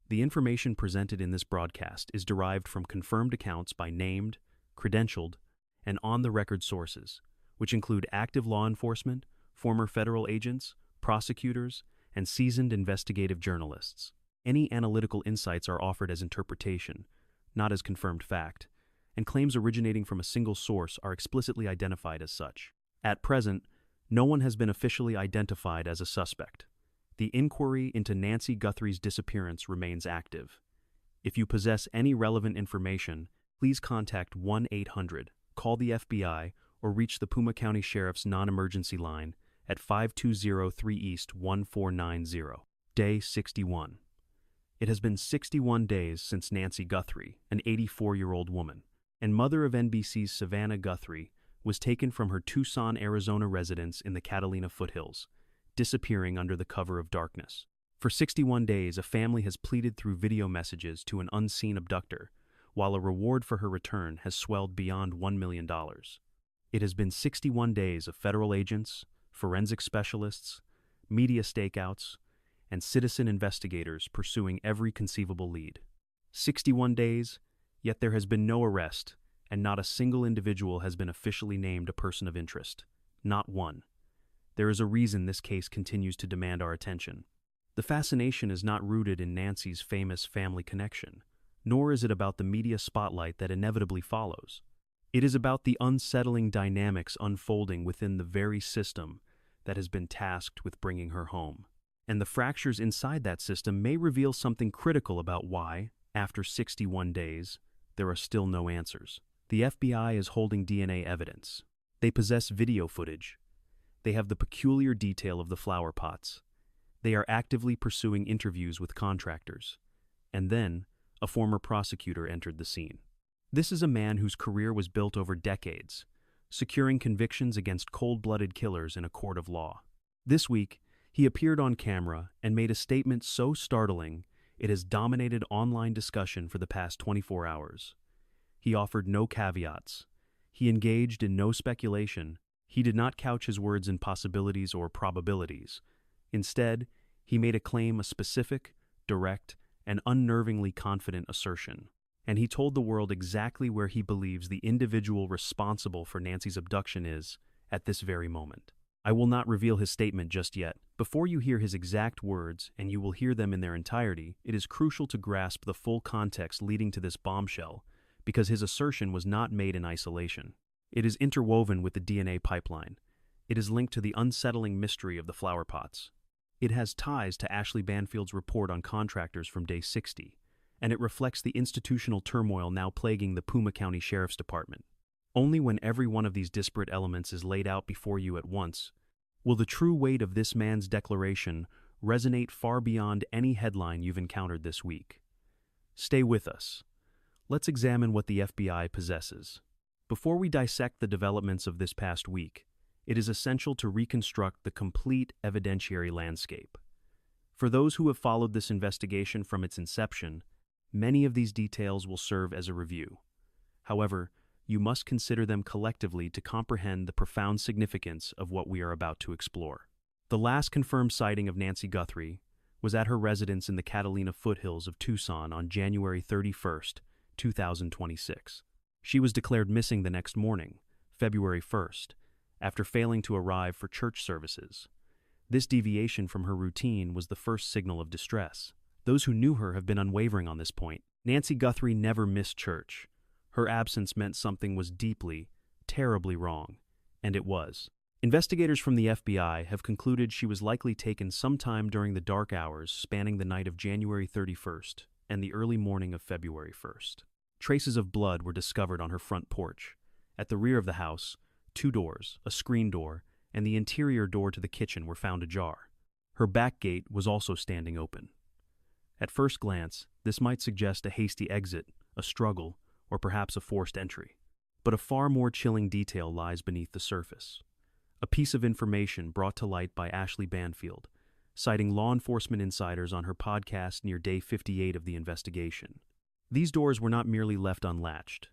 The information presented in this broadcast is derived from confirmed accounts by named, credentialed, and on-the-record sources, which include active law enforcement, former federal agents, prosecutors, and seasoned investigative journalists. Any analytical insights are offered as interpretation, not as confirmed fact, and claims originating from a single source are explicitly identified as such. At present, no one has been officially identified as a suspect. The inquiry into Nancy Guthrie's disappearance remains active. If you possess any relevant information, please contact 1-800, call the FBI, or reach the Pima County Sheriff's non-emergency line at 5203 East 1490. Day 61. It has been 61 days since Nancy Guthrie, an 84-year-old woman, and mother of NBC's Savannah Guthrie, was taken from her Tucson, Arizona residence in the Catalina foothills, disappearing under the cover of darkness. For 61 days, a family has pleaded through video messages to an unseen abductor, while a reward for her return has swelled beyond $1 million. It has been 61 days of federal agents, forensic specialists, media stakeouts, and citizen investigators pursuing every conceivable lead. 61 days, yet there has been no arrest, and not a single individual has been officially named a person of interest. Not one. There is a reason this case continues to demand our attention. The fascination is not rooted in Nancy's famous family connection, nor is it about the media spotlight that inevitably follows. It is about the unsettling dynamics unfolding within the very system that has been tasked with bringing her home. And the fractures inside that system may reveal something critical about why, after 61 days, there are still no answers. The FBI is holding DNA evidence. They possess video footage. They have the peculiar detail of the flower pots. They are actively pursuing interviews with contractors. And then, a former prosecutor entered the scene. This is a man whose career was built over decades, securing convictions against cold-blooded killers in a court of law. This week, he appeared on camera and made a statement so startling it has dominated online discussion for the past 24 hours. He offered no caveats. He engaged in no speculation. He did not couch his words in possibilities or probabilities. Instead, he made a claim, a specific, direct, and unnervingly confident assertion. And he told the world exactly where he believes the individual responsible for Nancy's abduction is at this very moment. I will not reveal his statement just yet. Before you hear his exact words, and you will hear them in their entirety, it is crucial to grasp the full context leading to this bombshell, because his assertion was not made in isolation. It is interwoven with the DNA pipeline. It is linked to the unsettling mystery of the flower pots. It has ties to Ashley Banfield's report on contractors from day 60, and it reflects the institutional turmoil now plaguing the Pima County Sheriff's Department. Only when every one of these disparate elements is laid out before you at once will the true weight of this man's declaration resonate far beyond any headline you've encountered this week. Stay with us. Let's examine what the FBI possesses. Before we dissect the developments of this past week, it is essential to reconstruct the complete evidentiary landscape. For those who have followed this investigation from its inception, many of these details will serve as a review. However, you must consider them collectively to comprehend the profound significance of what we are about to explore. The last confirmed sighting of Nancy Guthrie was at her residence in the Catalina foothills of Tucson on January 31st, 2026. She was declared missing the next morning, February 1st, after failing to arrive for church services. This deviation from her routine was the first signal of distress. Those who knew her have been unwavering on this point. Nancy Guthrie never missed church. Her absence meant something was deeply, terribly wrong, and it was. Investigators from the FBI have concluded she was likely taken sometime during the dark hours spanning the night of January 31st and the early morning of February 1st. Traces of blood were discovered on her front porch. At the rear of the house, 2 doors, a screen door, and the interior door to the kitchen were found ajar. Her back gate was also standing open. At first glance, this might suggest a hasty exit, a struggle, or perhaps a forced entry. But a far more chilling detail lies beneath the surface. A piece of information brought to light by Ashley Banfield, citing law enforcement insiders on her podcast near day 58 of the investigation. These doors were not merely left unlatched.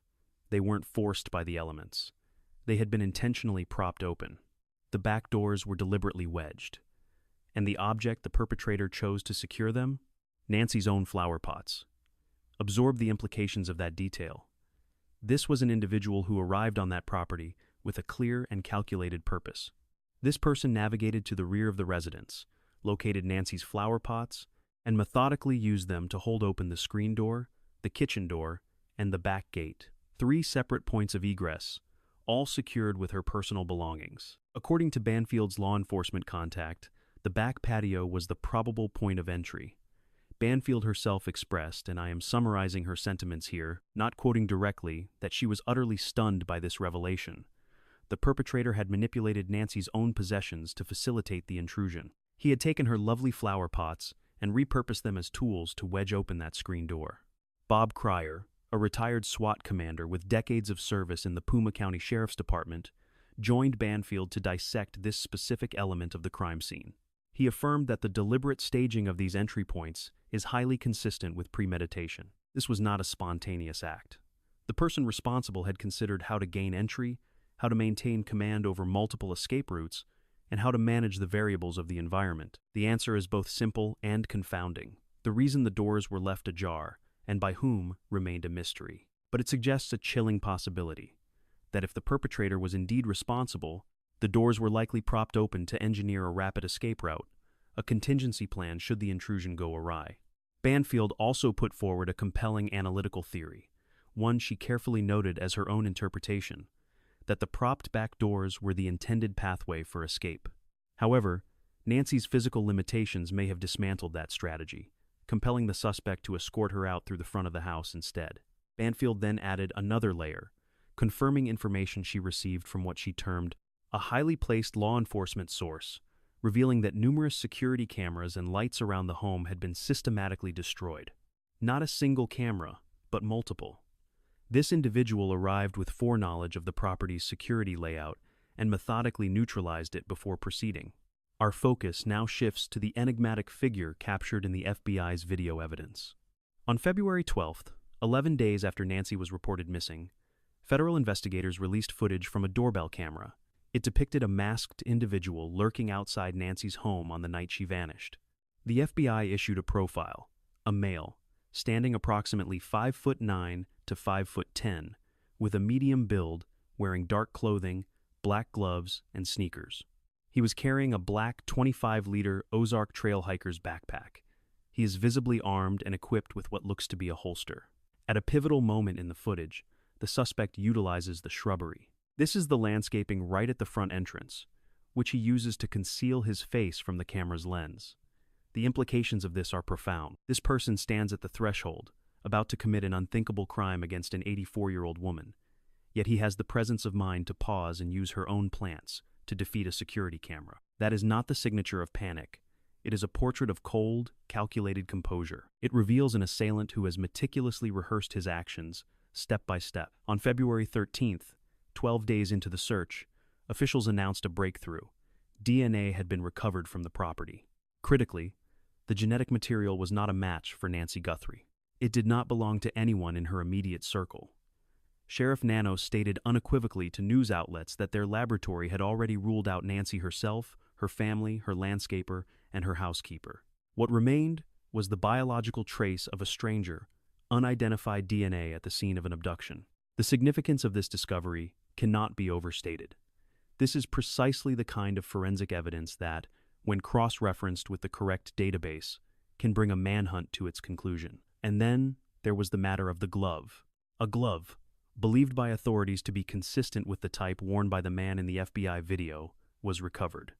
They weren't forced by the elements. They had been intentionally propped open. The back doors were deliberately wedged. And the object the perpetrator chose to secure them? Nancy's own flower pots. Absorb the implications of that detail. This was an individual who arrived on that property with a clear and calculated purpose. This person navigated to the rear of the residence, located Nancy's flower pots, and methodically used them to hold open the screen door, the kitchen door, and the back gate. 3 separate points of egress, all secured with her personal belongings. According to Banfield's law enforcement contact, the back patio was the probable point of entry. Banfield herself expressed, and I am summarizing her sentiments here, not quoting directly, that she was utterly stunned by this revelation. The perpetrator had manipulated Nancy's own possessions to facilitate the intrusion. He had taken her lovely flower pots and repurposed them as tools to wedge open that screen door. Bob Cryer, a retired SWAT commander with decades of service in the Puma County Sheriff's Department, joined Banfield to dissect this specific element of the crime scene. He affirmed that the deliberate staging of these entry points is highly consistent with premeditation. This was not a spontaneous act. The person responsible had considered how to gain entry, how to maintain command over multiple escape routes, and how to manage the variables of the environment. The answer is both simple and confounding. The reason the doors were left ajar, and by whom, remained a mystery. But it suggests a chilling possibility, that if the perpetrator was indeed responsible, the doors were likely propped open to engineer a rapid escape route, a contingency plan should the intrusion go awry. Banfield also put forward a compelling analytical theory, one she carefully noted as her own interpretation, that the propped back doors were the intended pathway for escape. However, Nancy's physical limitations may have dismantled that strategy, compelling the suspect to escort her out through the front of the house instead. Banfield then added another layer, confirming information she received from what she termed a highly placed law enforcement source, revealing that numerous security cameras and lights around the home had been systematically destroyed. Not a single camera, but multiple. This individual arrived with foreknowledge of the property's security layout and methodically neutralized it before proceeding. Our focus now shifts to the enigmatic figure captured in the FBI's video evidence. On February 12th, 11 days after Nancy was reported missing, federal investigators released footage from a doorbell camera. It depicted a masked individual lurking outside Nancy's home on the night she vanished. The FBI issued a profile, a male, standing approximately 5'9" to 5'10", with a medium build, wearing dark clothing, black gloves, and sneakers. He was carrying a black 25-liter Ozark Trail Hiker's backpack. He is visibly armed and equipped with what looks to be a holster. At a pivotal moment in the footage, the suspect utilizes the shrubbery. This is the landscaping right at the front entrance, which he uses to conceal his face from the camera's lens. The implications of this are profound. This person stands at the threshold, about to commit an unthinkable crime against an 84-year-old woman, yet he has the presence of mind to pause and use her own plants to defeat a security camera. That is not the signature of panic. It is a portrait of cold, calculated composure. It reveals an assailant who has meticulously rehearsed his actions, step by step. On February 13th, 12 days into the search, officials announced a breakthrough. DNA had been recovered from the property. Critically, the genetic material was not a match for Nancy Guthrie. It did not belong to anyone in her immediate circle. Sheriff Nano stated unequivocally to news outlets that their laboratory had already ruled out Nancy herself, her family, her landscaper, and her housekeeper. What remained was the biological trace of a stranger, unidentified DNA at the scene of an abduction. The significance of this discovery cannot be overstated. This is precisely the kind of forensic evidence that, when cross-referenced with the correct database, can bring a manhunt to its conclusion. And then there was the matter of the glove. A glove, believed by authorities to be consistent with the type worn by the man in the FBI video, was recovered.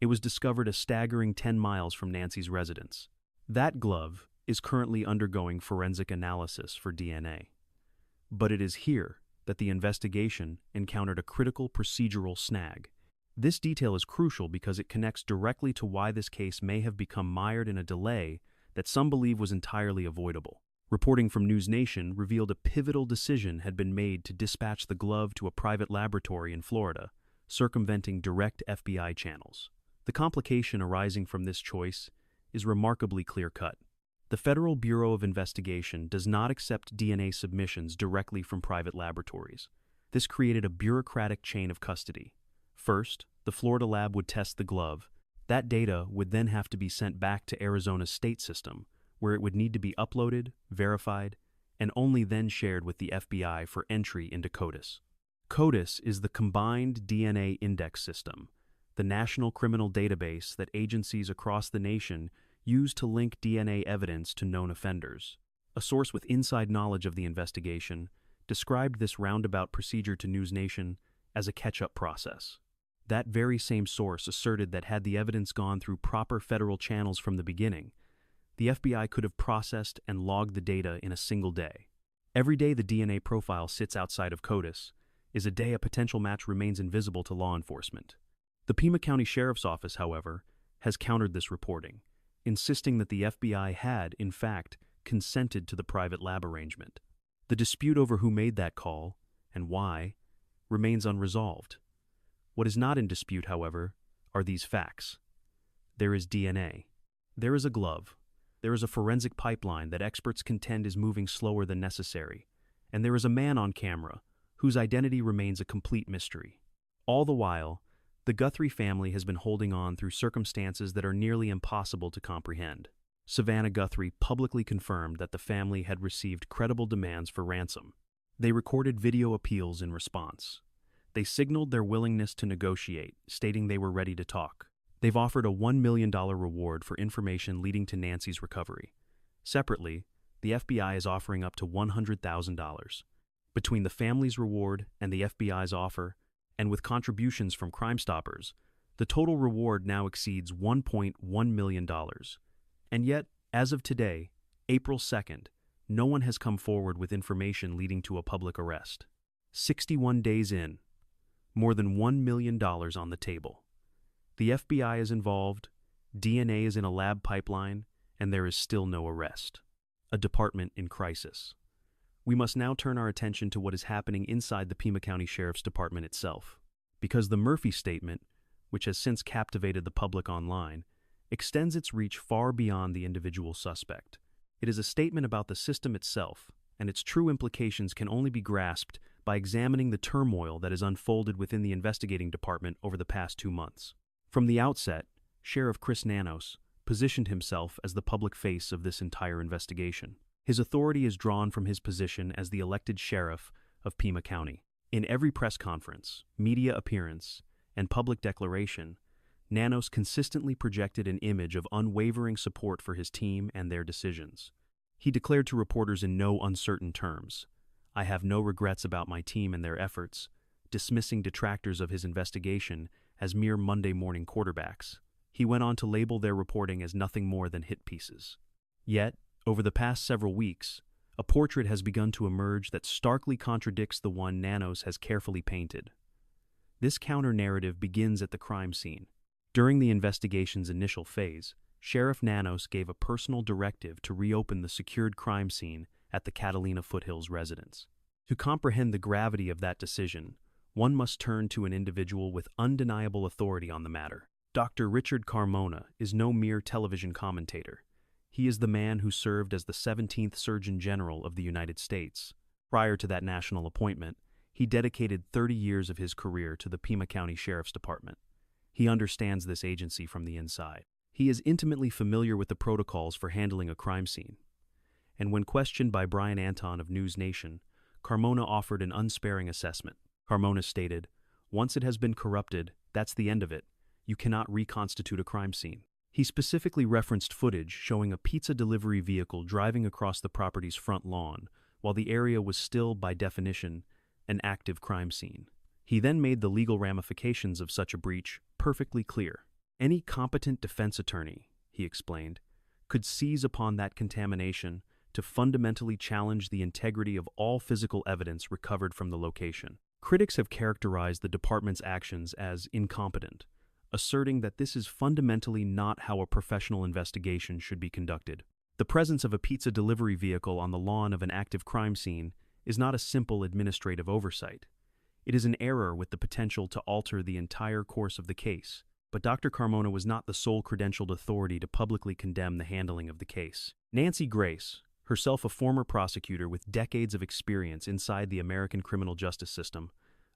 It was discovered a staggering 10 miles from Nancy's residence. That glove is currently undergoing forensic analysis for DNA. But it is here that the investigation encountered a critical procedural snag. This detail is crucial because it connects directly to why this case may have become mired in a delay that some believe was entirely avoidable. Reporting from News Nation revealed a pivotal decision had been made to dispatch the glove to a private laboratory in Florida, circumventing direct FBI channels. The complication arising from this choice is remarkably clear-cut. The Federal Bureau of Investigation does not accept DNA submissions directly from private laboratories. This created a bureaucratic chain of custody. First, the Florida lab would test the glove. That data would then have to be sent back to Arizona's state system, where it would need to be uploaded, verified, and only then shared with the FBI for entry into CODIS. CODIS is the Combined DNA Index System, the national criminal database that agencies across the nation use to link DNA evidence to known offenders. A source with inside knowledge of the investigation described this roundabout procedure to News Nation as a catch-up process. That very same source asserted that had the evidence gone through proper federal channels from the beginning, the FBI could have processed and logged the data in a single day. Every day the DNA profile sits outside of CODIS is a day a potential match remains invisible to law enforcement. The Pima County Sheriff's Office, however, has countered this reporting, insisting that the FBI had, in fact, consented to the private lab arrangement. The dispute over who made that call, and why, remains unresolved. What is not in dispute, however, are these facts. There is DNA. There is a glove. There is a forensic pipeline that experts contend is moving slower than necessary. And there is a man on camera whose identity remains a complete mystery. All the while, the Guthrie family has been holding on through circumstances that are nearly impossible to comprehend. Savannah Guthrie publicly confirmed that the family had received credible demands for ransom. They recorded video appeals in response. They signaled their willingness to negotiate, stating they were ready to talk. They've offered a $1 million reward for information leading to Nancy's recovery. Separately, the FBI is offering up to $100,000. Between the family's reward and the FBI's offer, and with contributions from Crime Stoppers, the total reward now exceeds $1.1 million. And yet, as of today, April 2nd, no one has come forward with information leading to a public arrest. 61 days in, more than $1 million on the table. The FBI is involved, DNA is in a lab pipeline, and there is still no arrest. A department in crisis. We must now turn our attention to what is happening inside the Pima County Sheriff's Department itself, because the Murphy Statement, which has since captivated the public online, extends its reach far beyond the individual suspect. It is a statement about the system itself, and its true implications can only be grasped by examining the turmoil that has unfolded within the investigating department over the past 2 months. From the outset, Sheriff Chris Nanos positioned himself as the public face of this entire investigation. His authority is drawn from his position as the elected sheriff of Pima County. In every press conference, media appearance, and public declaration, Nanos consistently projected an image of unwavering support for his team and their decisions. He declared to reporters in no uncertain terms, "I have no regrets about my team and their efforts," dismissing detractors of his investigation as mere Monday morning quarterbacks. He went on to label their reporting as nothing more than hit pieces. Yet, over the past several weeks, a portrait has begun to emerge that starkly contradicts the one Nanos has carefully painted. This counter-narrative begins at the crime scene. During the investigation's initial phase, Sheriff Nanos gave a personal directive to reopen the secured crime scene at the Catalina Foothills residence. To comprehend the gravity of that decision, one must turn to an individual with undeniable authority on the matter. Dr. Richard Carmona is no mere television commentator. He is the man who served as the 17th Surgeon General of the United States. Prior to that national appointment, he dedicated 30 years of his career to the Pima County Sheriff's Department. He understands this agency from the inside. He is intimately familiar with the protocols for handling a crime scene. And when questioned by Brian Anton of News Nation, Carmona offered an unsparing assessment. Carmona stated, "Once it has been corrupted, that's the end of it. You cannot reconstitute a crime scene." He specifically referenced footage showing a pizza delivery vehicle driving across the property's front lawn, while the area was still, by definition, an active crime scene. He then made the legal ramifications of such a breach perfectly clear. Any competent defense attorney, he explained, could seize upon that contamination to fundamentally challenge the integrity of all physical evidence recovered from the location. Critics have characterized the department's actions as incompetent, asserting that this is fundamentally not how a professional investigation should be conducted. The presence of a pizza delivery vehicle on the lawn of an active crime scene is not a simple administrative oversight. It is an error with the potential to alter the entire course of the case. But Dr. Carmona was not the sole credentialed authority to publicly condemn the handling of the case. Nancy Grace, herself a former prosecutor with decades of experience inside the American criminal justice system,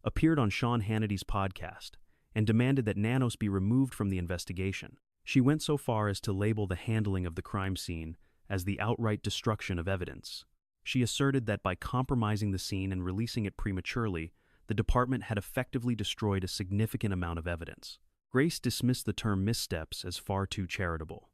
appeared on Sean Hannity's podcast and demanded that Nanos be removed from the investigation. She went so far as to label the handling of the crime scene as the outright destruction of evidence. She asserted that by compromising the scene and releasing it prematurely, the department had effectively destroyed a significant amount of evidence. Grace dismissed the term missteps as far too charitable.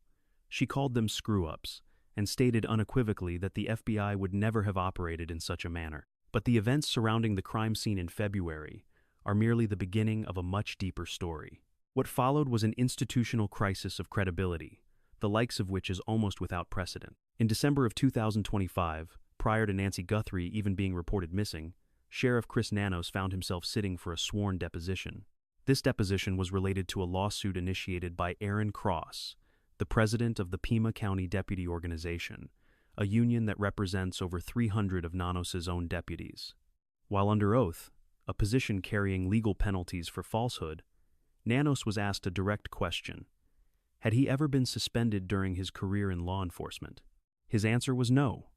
She called them screw-ups and stated unequivocally that the FBI would never have operated in such a manner. But the events surrounding the crime scene in February are merely the beginning of a much deeper story. What followed was an institutional crisis of credibility, the likes of which is almost without precedent. In December of 2025, prior to Nancy Guthrie even being reported missing, Sheriff Chris Nanos found himself sitting for a sworn deposition. This deposition was related to a lawsuit initiated by Aaron Cross, the president of the Pima County Deputy Organization, a union that represents over 300 of Nanos's own deputies. While under oath, a position carrying legal penalties for falsehood, Nanos was asked a direct question. Had he ever been suspended during his career in law enforcement? His answer was no.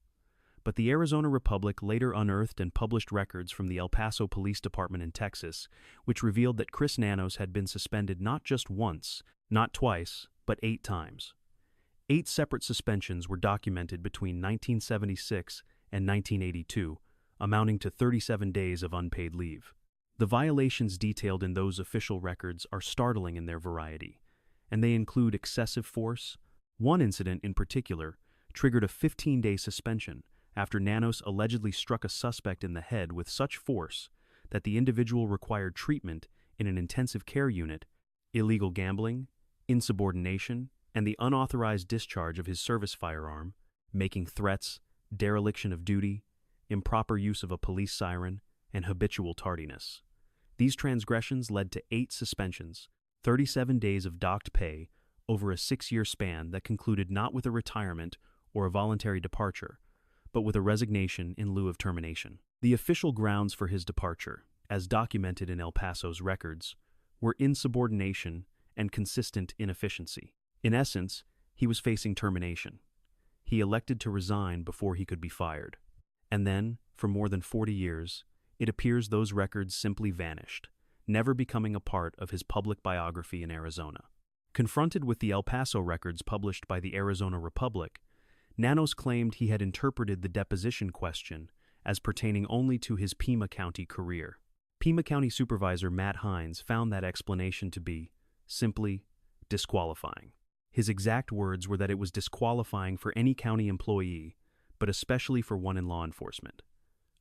But the Arizona Republic later unearthed and published records from the El Paso Police Department in Texas, which revealed that Chris Nanos had been suspended not just once, not twice, but 8 times. 8 separate suspensions were documented between 1976 and 1982, amounting to 37 days of unpaid leave. The violations detailed in those official records are startling in their variety, and they include excessive force. One incident in particular triggered a 15-day suspension after Nanos allegedly struck a suspect in the head with such force that the individual required treatment in an intensive care unit, illegal gambling, insubordination, and the unauthorized discharge of his service firearm, making threats, dereliction of duty, improper use of a police siren, and habitual tardiness. These transgressions led to 8 suspensions, 37 days of docked pay over a 6-year span that concluded not with a retirement or a voluntary departure, but with a resignation in lieu of termination. The official grounds for his departure, as documented in El Paso's records, were insubordination and consistent inefficiency. In essence, he was facing termination. He elected to resign before he could be fired. And then, for more than 40 years, it appears those records simply vanished, never becoming a part of his public biography in Arizona. Confronted with the El Paso records published by the Arizona Republic, Nanos claimed he had interpreted the deposition question as pertaining only to his Pima County career. Pima County Supervisor Matt Hines found that explanation to be simply disqualifying. His exact words were that it was disqualifying for any county employee, but especially for one in law enforcement.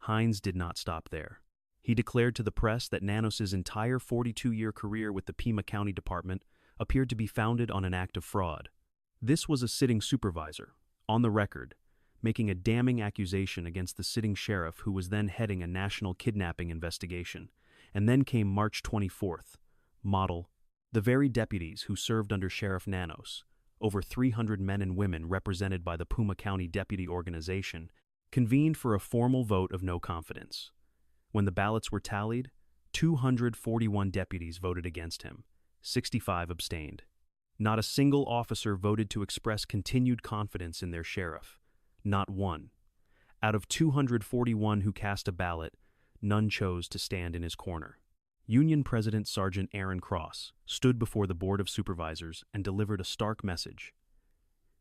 Hines did not stop there. He declared to the press that Nanos's entire 42-year career with the Pima County Department appeared to be founded on an act of fraud. This was a sitting supervisor, on the record, making a damning accusation against the sitting sheriff who was then heading a national kidnapping investigation. And then came March 24th, model, the very deputies who served under Sheriff Nanos, over 300 men and women represented by the Pima County Deputy Organization, convened for a formal vote of no confidence. When the ballots were tallied, 241 deputies voted against him, 65 abstained. Not a single officer voted to express continued confidence in their sheriff. Not one. Out of 241 who cast a ballot, none chose to stand in his corner. Union President Sergeant Aaron Cross stood before the Board of Supervisors and delivered a stark message.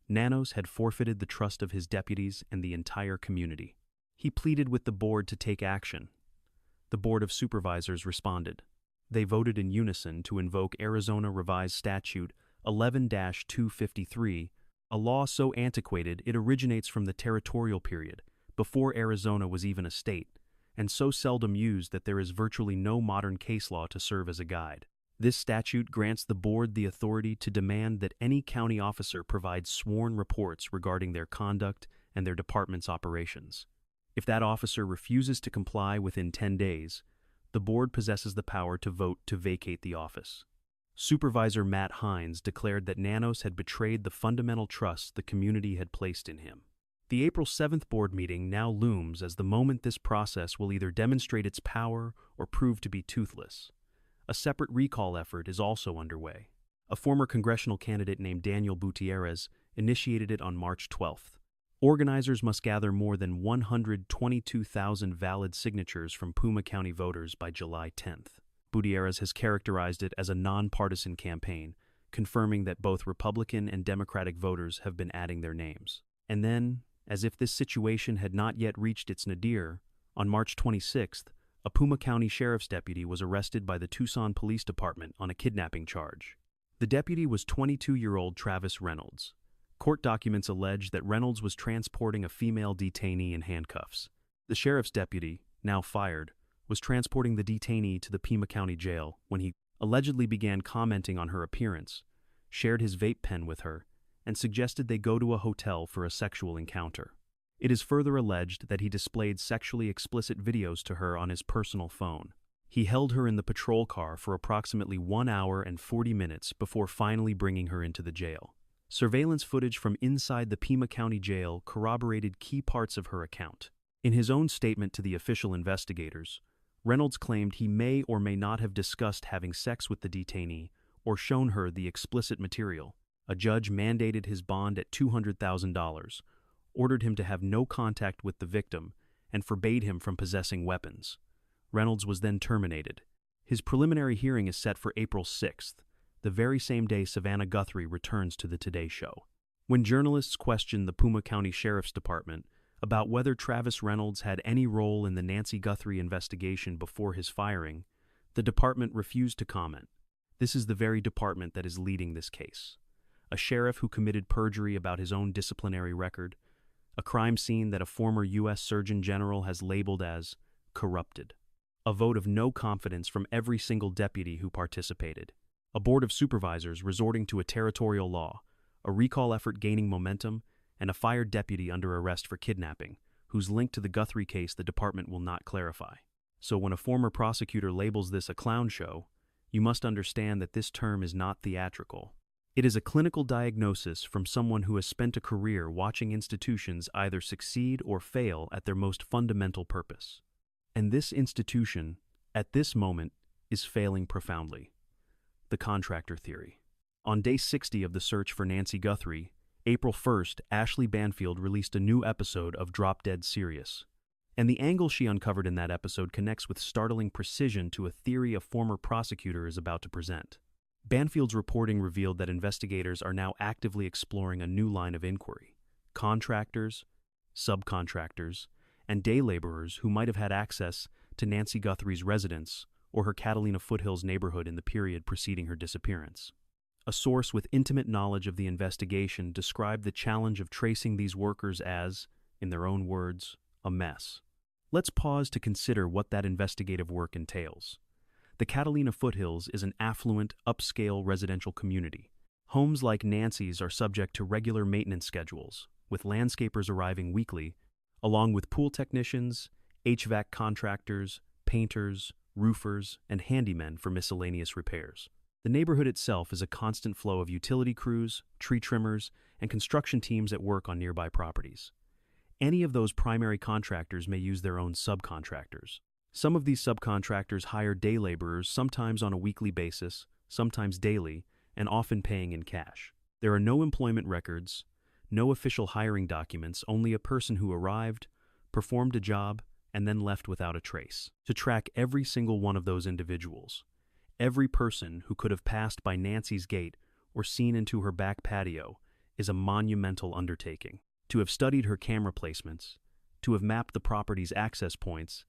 Nanos had forfeited the trust of his deputies and the entire community. He pleaded with the board to take action. The Board of Supervisors responded. They voted in unison to invoke Arizona Revised Statute 11-253, a law so antiquated it originates from the territorial period, before Arizona was even a state, and so seldom used that there is virtually no modern case law to serve as a guide. This statute grants the board the authority to demand that any county officer provide sworn reports regarding their conduct and their department's operations. If that officer refuses to comply within 10 days, the board possesses the power to vote to vacate the office. Supervisor Matt Hines declared that Nanos had betrayed the fundamental trust the community had placed in him. The April 7th board meeting now looms as the moment this process will either demonstrate its power or prove to be toothless. A separate recall effort is also underway. A former congressional candidate named Daniel Gutierrez initiated it on March 12th. Organizers must gather more than 122,000 valid signatures from Pima County voters by July 10th. Gutierrez has characterized it as a nonpartisan campaign, confirming that both Republican and Democratic voters have been adding their names. And then, as if this situation had not yet reached its nadir, on March 26th, a Puma County Sheriff's deputy was arrested by the Tucson Police Department on a kidnapping charge. The deputy was 22-year-old Travis Reynolds. Court documents allege that Reynolds was transporting a female detainee in handcuffs. The sheriff's deputy, now fired, was transporting the detainee to the Pima County Jail when he allegedly began commenting on her appearance, shared his vape pen with her, and suggested they go to a hotel for a sexual encounter. It is further alleged that he displayed sexually explicit videos to her on his personal phone. He held her in the patrol car for approximately 1 hour and 40 minutes before finally bringing her into the jail. Surveillance footage from inside the Pima County Jail corroborated key parts of her account. In his own statement to the official investigators, Reynolds claimed he may or may not have discussed having sex with the detainee or shown her the explicit material. A judge mandated his bond at $200,000, ordered him to have no contact with the victim, and forbade him from possessing weapons. Reynolds was then terminated. His preliminary hearing is set for April 6th, the very same day Savannah Guthrie returns to the Today Show. When journalists questioned the Pima County Sheriff's Department about whether Travis Reynolds had any role in the Nancy Guthrie investigation before his firing, the department refused to comment. This is the very department that is leading this case. A sheriff who committed perjury about his own disciplinary record, a crime scene that a former U.S. Surgeon General has labeled as corrupted, a vote of no confidence from every single deputy who participated, a board of supervisors resorting to a territorial law, a recall effort gaining momentum, and a fired deputy under arrest for kidnapping, whose link to the Guthrie case the department will not clarify. So when a former prosecutor labels this a clown show, you must understand that this term is not theatrical. It is a clinical diagnosis from someone who has spent a career watching institutions either succeed or fail at their most fundamental purpose. And this institution, at this moment, is failing profoundly. The contractor theory. On day 60 of the search for Nancy Guthrie, April 1st, Ashley Banfield released a new episode of Drop Dead Serious. And the angle she uncovered in that episode connects with startling precision to a theory a former prosecutor is about to present. Banfield's reporting revealed that investigators are now actively exploring a new line of inquiry: contractors, subcontractors, and day laborers who might have had access to Nancy Guthrie's residence or her Catalina Foothills neighborhood in the period preceding her disappearance. A source with intimate knowledge of the investigation described the challenge of tracing these workers as, in their own words, a mess. Let's pause to consider what that investigative work entails. The Catalina Foothills is an affluent, upscale residential community. Homes like Nancy's are subject to regular maintenance schedules, with landscapers arriving weekly, along with pool technicians, HVAC contractors, painters, roofers, and handymen for miscellaneous repairs. The neighborhood itself is a constant flow of utility crews, tree trimmers, and construction teams at work on nearby properties. Any of those primary contractors may use their own subcontractors. Some of these subcontractors hire day laborers, sometimes on a weekly basis, sometimes daily, and often paying in cash. There are no employment records, no official hiring documents, only a person who arrived, performed a job, and then left without a trace. To track every single one of those individuals, every person who could have passed by Nancy's gate or seen into her back patio, is a monumental undertaking. To have studied her camera placements, to have mapped the property's access points,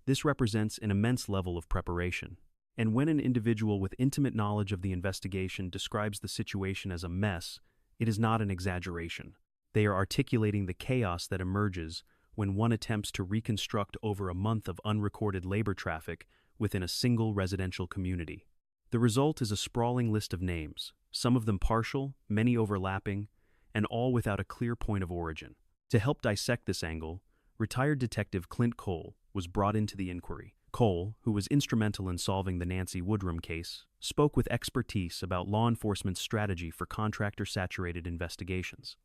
this represents an immense level of preparation. And when an individual with intimate knowledge of the investigation describes the situation as a mess, it is not an exaggeration. They are articulating the chaos that emerges when one attempts to reconstruct over a month of unrecorded labor traffic within a single residential community. The result is a sprawling list of names, some of them partial, many overlapping, and all without a clear point of origin. To help dissect this angle, retired detective Clint Cole was brought into the inquiry. Cole, who was instrumental in solving the Nancy Woodrum case, spoke with expertise about law enforcement's strategy for contractor-saturated investigations.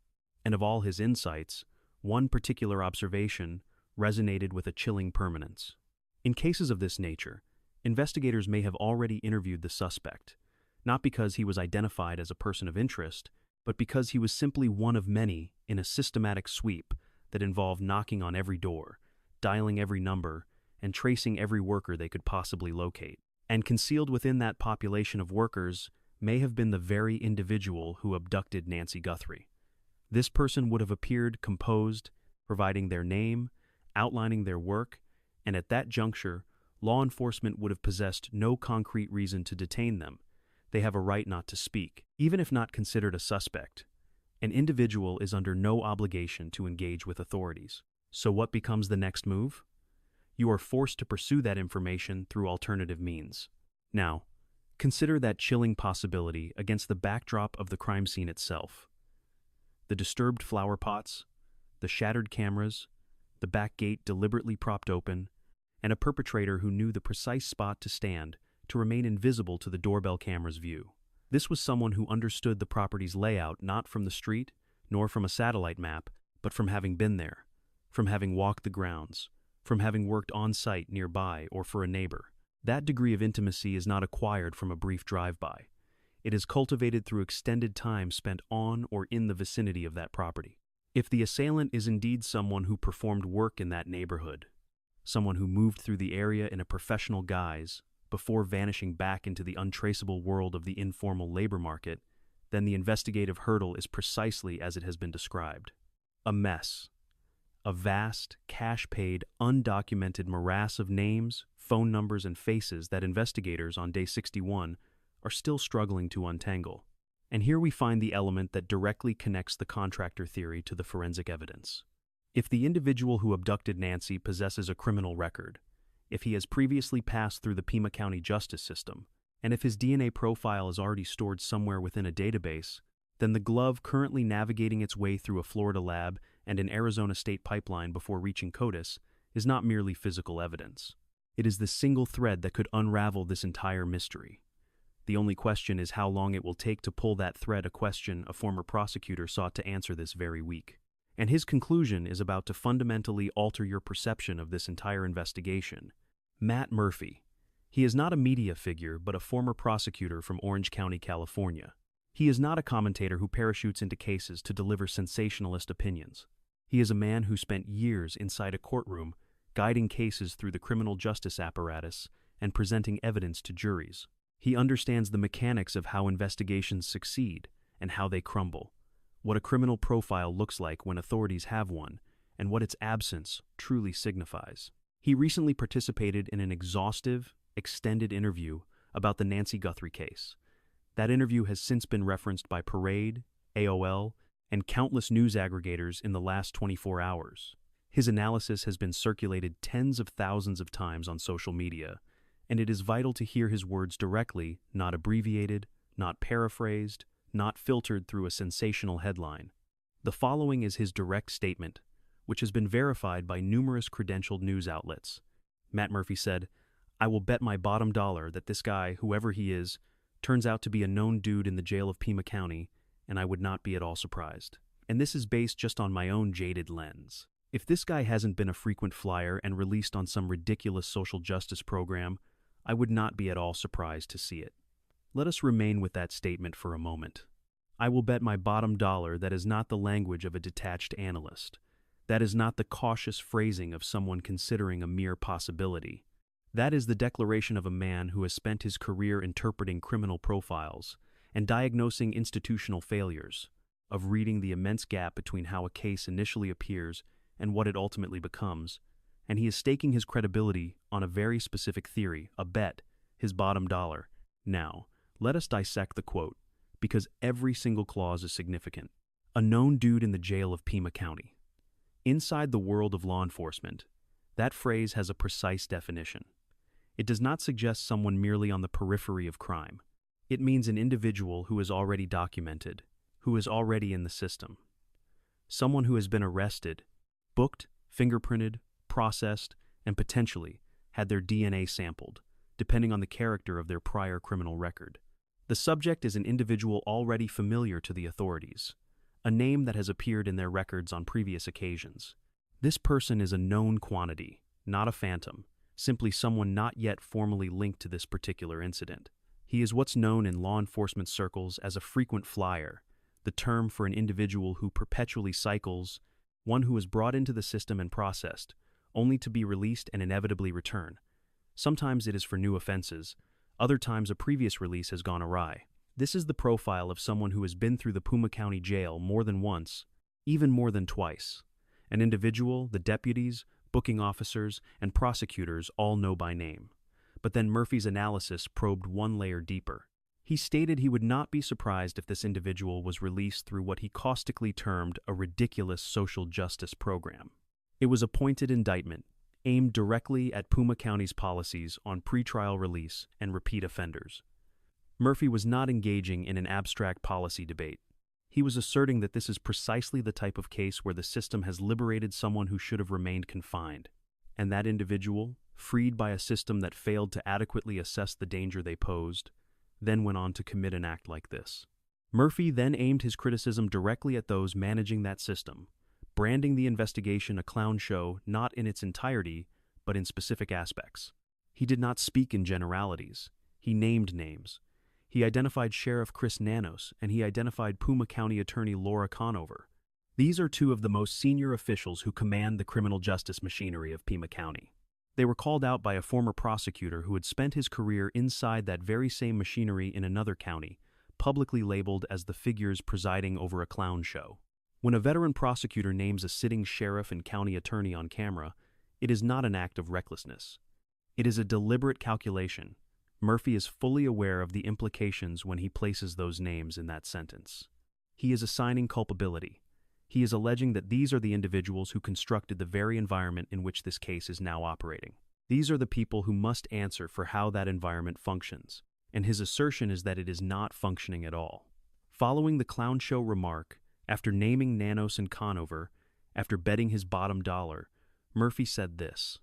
And of all his insights, one particular observation resonated with a chilling permanence. In cases of this nature, investigators may have already interviewed the suspect, not because he was identified as a person of interest, but because he was simply one of many in a systematic sweep that involved knocking on every door, dialing every number, and tracing every worker they could possibly locate. And concealed within that population of workers may have been the very individual who abducted Nancy Guthrie. This person would have appeared composed, providing their name, outlining their work, and at that juncture, law enforcement would have possessed no concrete reason to detain them. They have a right not to speak. Even if not considered a suspect, an individual is under no obligation to engage with authorities. So what becomes the next move? You are forced to pursue that information through alternative means. Now, consider that chilling possibility against the backdrop of the crime scene itself. The disturbed flower pots, the shattered cameras, the back gate deliberately propped open, and a perpetrator who knew the precise spot to stand to remain invisible to the doorbell camera's view. This was someone who understood the property's layout not from the street, nor from a satellite map, but from having been there, from having walked the grounds, from having worked on-site nearby or for a neighbor. That degree of intimacy is not acquired from a brief drive-by. It is cultivated through extended time spent on or in the vicinity of that property. If the assailant is indeed someone who performed work in that neighborhood, someone who moved through the area in a professional guise before vanishing back into the untraceable world of the informal labor market, then the investigative hurdle is precisely as it has been described. A mess. A vast, cash-paid, undocumented morass of names, phone numbers, and faces that investigators on day 61 are still struggling to untangle. And here we find the element that directly connects the contractor theory to the forensic evidence. If the individual who abducted Nancy possesses a criminal record, if he has previously passed through the Pima County justice system, and if his DNA profile is already stored somewhere within a database, then the glove currently navigating its way through a Florida lab and an Arizona state pipeline before reaching CODIS is not merely physical evidence. It is the single thread that could unravel this entire mystery. The only question is how long it will take to pull that thread, a question a former prosecutor sought to answer this very week. And his conclusion is about to fundamentally alter your perception of this entire investigation. Matt Murphy. He is not a media figure, but a former prosecutor from Orange County, California. He is not a commentator who parachutes into cases to deliver sensationalist opinions. He is a man who spent years inside a courtroom, guiding cases through the criminal justice apparatus and presenting evidence to juries. He understands the mechanics of how investigations succeed and how they crumble, what a criminal profile looks like when authorities have one, and what its absence truly signifies. He recently participated in an exhaustive, extended interview about the Nancy Guthrie case. That interview has since been referenced by Parade, AOL, and countless news aggregators in the last 24 hours. His analysis has been circulated tens of thousands of times on social media, and it is vital to hear his words directly, not abbreviated, not paraphrased, not filtered through a sensational headline. The following is his direct statement, which has been verified by numerous credentialed news outlets. Matt Murphy said, "I will bet my bottom dollar that this guy, whoever he is, turns out to be a known dude in the jail of Pima County, and I would not be at all surprised. And this is based just on my own jaded lens. If this guy hasn't been a frequent flyer and released on some ridiculous social justice program, I would not be at all surprised to see it." Let us remain with that statement for a moment. I will bet my bottom dollar that is not the language of a detached analyst. That is not the cautious phrasing of someone considering a mere possibility. That is the declaration of a man who has spent his career interpreting criminal profiles and diagnosing institutional failures, of reading the immense gap between how a case initially appears and what it ultimately becomes, and he is staking his credibility on a very specific theory, a bet, his bottom dollar. Now, let us dissect the quote, because every single clause is significant. A known dude in the jail of Pima County. Inside the world of law enforcement, that phrase has a precise definition. It does not suggest someone merely on the periphery of crime. It means an individual who is already documented, who is already in the system. Someone who has been arrested, booked, fingerprinted, processed, and potentially had their DNA sampled, depending on the character of their prior criminal record. The subject is an individual already familiar to the authorities, a name that has appeared in their records on previous occasions. This person is a known quantity, not a phantom, simply someone not yet formally linked to this particular incident. He is what's known in law enforcement circles as a frequent flyer, the term for an individual who perpetually cycles, one who is brought into the system and processed, only to be released and inevitably return. Sometimes it is for new offenses, other times a previous release has gone awry. This is the profile of someone who has been through the Pima County Jail more than once even more than twice. An individual, the deputies, booking officers, and prosecutors all know by name. But then Murphy's analysis probed one layer deeper. He stated he would not be surprised if this individual was released through what he caustically termed a ridiculous social justice program. It was a pointed indictment, aimed directly at Puma County's policies on pretrial release and repeat offenders. Murphy was not engaging in an abstract policy debate. He was asserting that this is precisely the type of case where the system has liberated someone who should have remained confined, and that individual, freed by a system that failed to adequately assess the danger they posed, then went on to commit an act like this. Murphy then aimed his criticism directly at those managing that system, branding the investigation a clown show not in its entirety, but in specific aspects. He did not speak in generalities. He named names. He identified Sheriff Chris Nanos, and he identified Puma County Attorney Laura Conover. These are two of the most senior officials who command the criminal justice machinery of Pima County. They were called out by a former prosecutor who had spent his career inside that very same machinery in another county, publicly labeled as the figures presiding over a clown show. When a veteran prosecutor names a sitting sheriff and county attorney on camera, it is not an act of recklessness. It is a deliberate calculation. Murphy is fully aware of the implications when he places those names in that sentence. He is assigning culpability. He is alleging that these are the individuals who constructed the very environment in which this case is now operating. These are the people who must answer for how that environment functions, and his assertion is that it is not functioning at all. Following the clown show remark, after naming Nanos and Conover, after betting his bottom dollar, Murphy said this: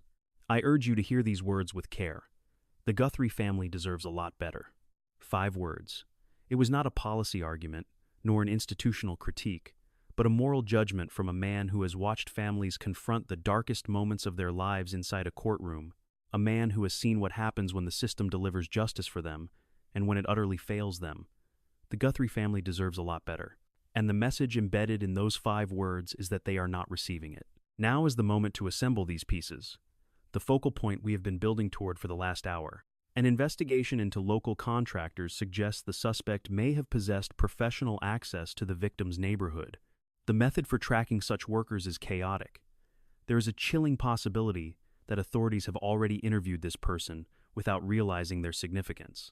"I urge you to hear these words with care. The Guthrie family deserves a lot better." 5 words. It was not a policy argument, nor an institutional critique, but a moral judgment from a man who has watched families confront the darkest moments of their lives inside a courtroom, a man who has seen what happens when the system delivers justice for them, and when it utterly fails them. The Guthrie family deserves a lot better. And the message embedded in those 5 words is that they are not receiving it. Now is the moment to assemble these pieces. The focal point we have been building toward for the last hour. An investigation into local contractors suggests the suspect may have possessed professional access to the victim's neighborhood. The method for tracking such workers is chaotic. There is a chilling possibility that authorities have already interviewed this person without realizing their significance.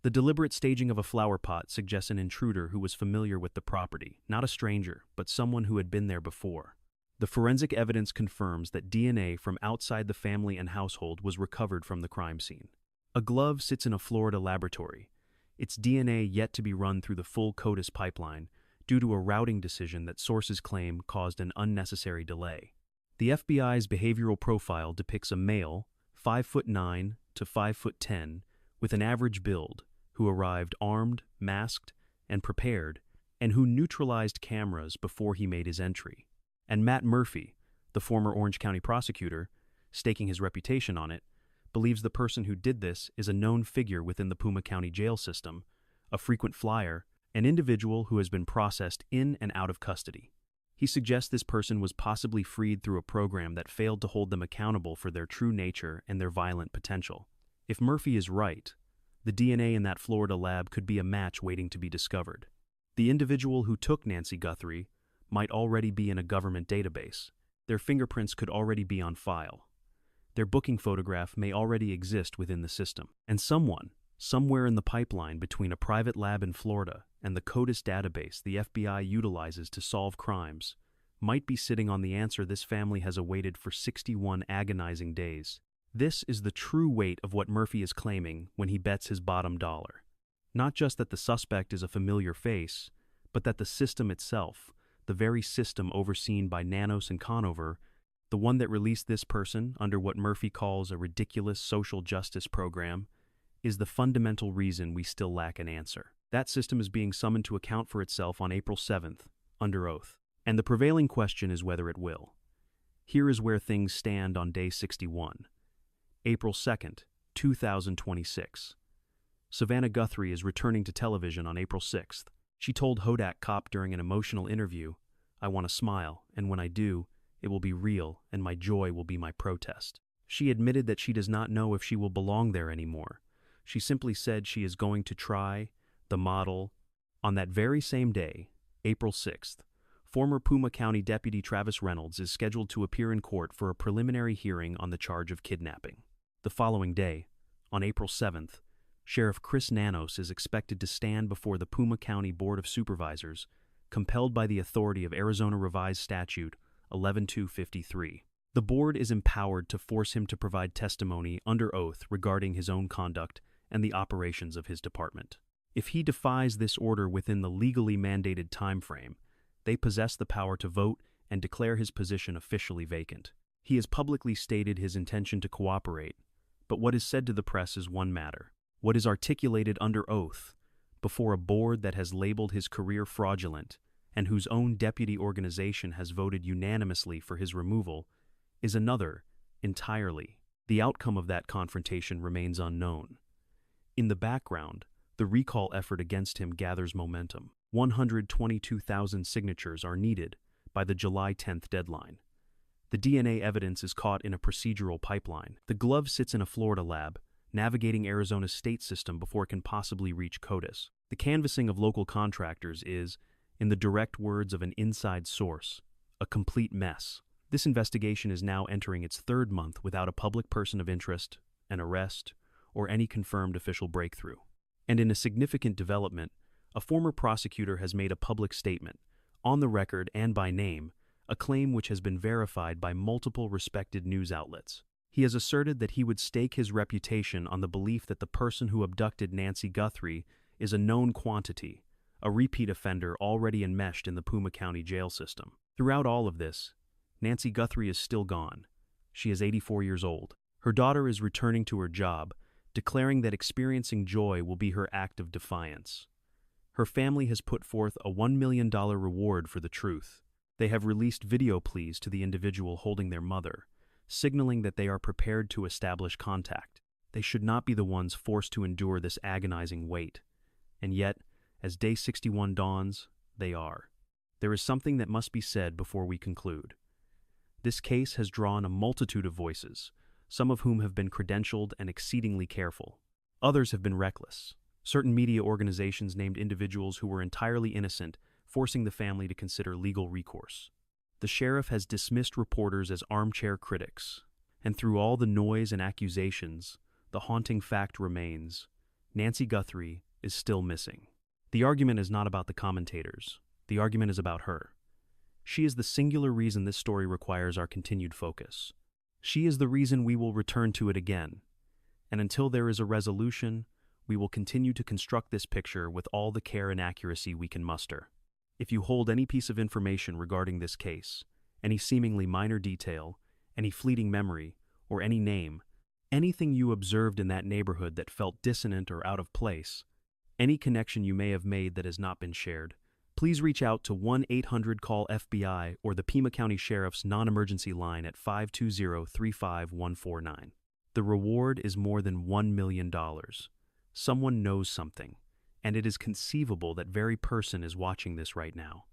The deliberate staging of a flower pot suggests an intruder who was familiar with the property, not a stranger, but someone who had been there before. The forensic evidence confirms that DNA from outside the family and household was recovered from the crime scene. A glove sits in a Florida laboratory, its DNA yet to be run through the full CODIS pipeline due to a routing decision that sources claim caused an unnecessary delay. The FBI's behavioral profile depicts a male, 5'9" to 5'10", with an average build, who arrived armed, masked, and prepared, and who neutralized cameras before he made his entry. And Matt Murphy, the former Orange County prosecutor, staking his reputation on it, believes the person who did this is a known figure within the Puma County jail system, a frequent flyer, an individual who has been processed in and out of custody. He suggests this person was possibly freed through a program that failed to hold them accountable for their true nature and their violent potential. If Murphy is right, the DNA in that Florida lab could be a match waiting to be discovered. The individual who took Nancy Guthrie might already be in a government database. Their fingerprints could already be on file. Their booking photograph may already exist within the system. And someone, somewhere in the pipeline between a private lab in Florida and the CODIS database the FBI utilizes to solve crimes, might be sitting on the answer this family has awaited for 61 agonizing days. This is the true weight of what Murphy is claiming when he bets his bottom dollar. Not just that the suspect is a familiar face, but that the system itself, the very system overseen by Nanos and Conover, the one that released this person under what Murphy calls a ridiculous social justice program, is the fundamental reason we still lack an answer. That system is being summoned to account for itself on April 7th, under oath. And the prevailing question is whether it will. Here is where things stand on day 61. April 2nd, 2026. Savannah Guthrie is returning to television on April 6th. She told Hodak Cop during an emotional interview, "I want to smile, and when I do, it will be real, and my joy will be my protest." She admitted that she does not know if she will belong there anymore. She simply said she is going to try the model. On that very same day, April 6th, Former Puma County Deputy Travis Reynolds is scheduled to appear in court for a preliminary hearing on the charge of kidnapping. The following day, on April 7th, Sheriff Chris Nanos is expected to stand before the Puma County Board of Supervisors, compelled by the authority of Arizona Revised Statute 11253. The board is empowered to force him to provide testimony under oath regarding his own conduct and the operations of his department. If he defies this order within the legally mandated time frame, they possess the power to vote and declare his position officially vacant. He has publicly stated his intention to cooperate, but what is said to the press is one matter. What is articulated under oath before a board that has labeled his career fraudulent and whose own deputy organization has voted unanimously for his removal is another entirely. The outcome of that confrontation remains unknown. In the background, the recall effort against him gathers momentum. 122,000 signatures are needed by the July 10th deadline. The DNA evidence is caught in a procedural pipeline. The glove sits in a Florida lab, navigating Arizona's state system before it can possibly reach CODIS. The canvassing of local contractors is, in the direct words of an inside source, a complete mess. This investigation is now entering its third month without a public person of interest, an arrest, or any confirmed official breakthrough. And in a significant development, a former prosecutor has made a public statement, on the record and by name, a claim which has been verified by multiple respected news outlets. He has asserted that he would stake his reputation on the belief that the person who abducted Nancy Guthrie is a known quantity, a repeat offender already enmeshed in the Puma County jail system. Throughout all of this, Nancy Guthrie is still gone. She is 84 years old. Her daughter is returning to her job, declaring that experiencing joy will be her act of defiance. Her family has put forth a $1 million reward for the truth. They have released video pleas to the individual holding their mother, signaling that they are prepared to establish contact. They should not be the ones forced to endure this agonizing wait. And yet, as day 61 dawns, they are. There is something that must be said before we conclude. This case has drawn a multitude of voices, some of whom have been credentialed and exceedingly careful. Others have been reckless. Certain media organizations named individuals who were entirely innocent, forcing the family to consider legal recourse. The sheriff has dismissed reporters as armchair critics, and through all the noise and accusations, the haunting fact remains: Nancy Guthrie is still missing. The argument is not about the commentators. The argument is about her. She is the singular reason this story requires our continued focus. She is the reason we will return to it again. And until there is a resolution, we will continue to construct this picture with all the care and accuracy we can muster. If you hold any piece of information regarding this case, any seemingly minor detail, any fleeting memory, or any name, anything you observed in that neighborhood that felt dissonant or out of place, any connection you may have made that has not been shared, please reach out to 1-800-CALL-FBI or the Pima County Sheriff's non-emergency line at 520-35149. The reward is more than $1 million. Someone knows something, and it is conceivable that very person is watching this right now.